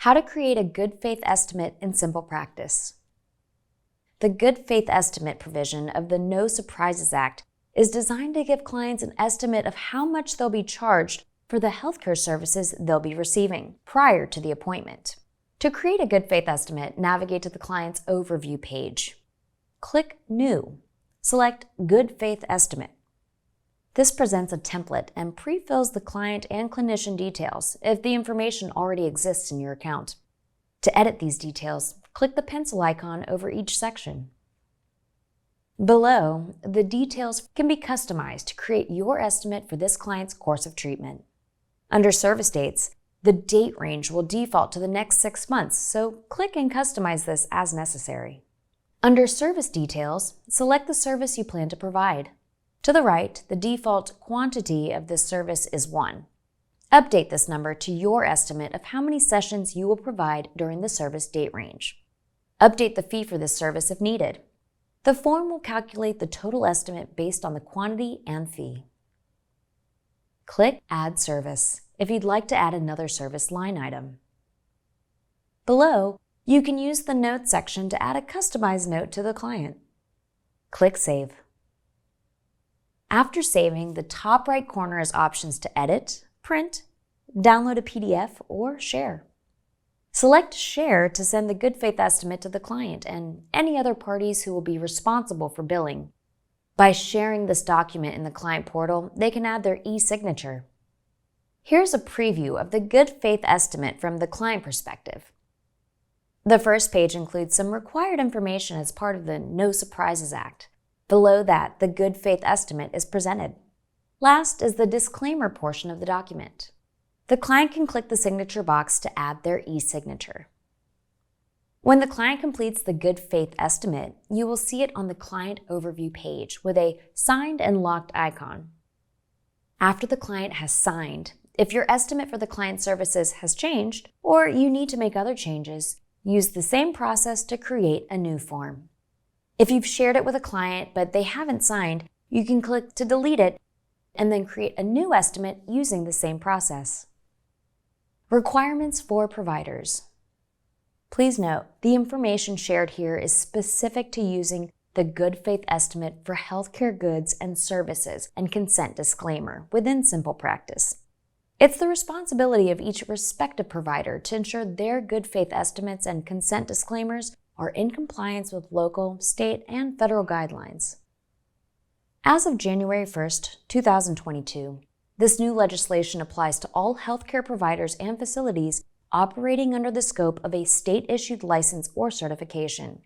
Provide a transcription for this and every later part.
How to create a good faith estimate in SimplePractice. The good faith estimate provision of the No Surprises Act is designed to give clients an estimate of how much they'll be charged for the healthcare services they'll be receiving prior to the appointment. To create a good faith estimate, navigate to the client's overview page. Click New. Select Good Faith Estimate. This presents a template and pre-fills the client and clinician details if the information already exists in your account. To edit these details, click the pencil icon over each section. Below, the details can be customized to create your estimate for this client's course of treatment. Under service dates, the date range will default to the next 6 months, so click and customize this as necessary. Under service details, select the service you plan to provide. To the right, the default quantity of this service is 1. Update this number to your estimate of how many sessions you will provide during the service date range. Update the fee for this service if needed. The form will calculate the total estimate based on the quantity and fee. Click Add Service if you'd like to add another service line item. Below, you can use the Notes section to add a customized note to the client. Click Save. After saving, the top right corner is options to edit, print, download a PDF, or share. Select Share to send the good faith estimate to the client and any other parties who will be responsible for billing. By sharing this document in the client portal, they can add their e-signature. Here's a preview of the good faith estimate from the client perspective. The first page includes some required information as part of the No Surprises Act. Below that, the good faith estimate is presented. Last is the disclaimer portion of the document. The client can click the signature box to add their e-signature. When the client completes the good faith estimate, you will see it on the client overview page with a signed and locked icon. After the client has signed, if your estimate for the client services has changed or you need to make other changes, use the same process to create a new form. If you've shared it with a client but they haven't signed, you can click to delete it and then create a new estimate using the same process. Requirements for providers. Please note, the information shared here is specific to using the good faith estimate for healthcare goods and services and consent disclaimer within SimplePractice. It's the responsibility of each respective provider to ensure their good faith estimates and consent disclaimers are in compliance with local, state, and federal guidelines. As of January 1st, 2022, this new legislation applies to all healthcare providers and facilities operating under the scope of a state-issued license or certification.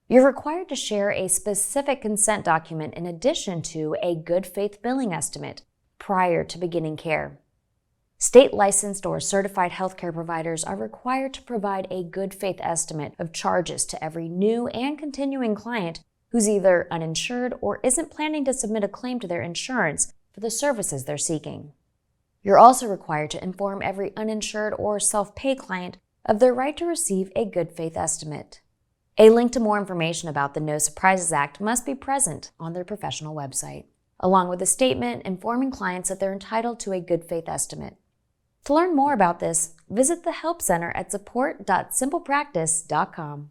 You're required to share a specific consent document in addition to a good faith billing estimate prior to beginning care. State-licensed or certified healthcare providers are required to provide a good faith estimate of charges to every new and continuing client who's either uninsured or isn't planning to submit a claim to their insurance for the services they're seeking. You're also required to inform every uninsured or self-pay client of their right to receive a good faith estimate. A link to more information about the No Surprises Act must be present on their professional website, along with a statement informing clients that they're entitled to a good faith estimate. To learn more about this, visit the Help Center at support.simplepractice.com.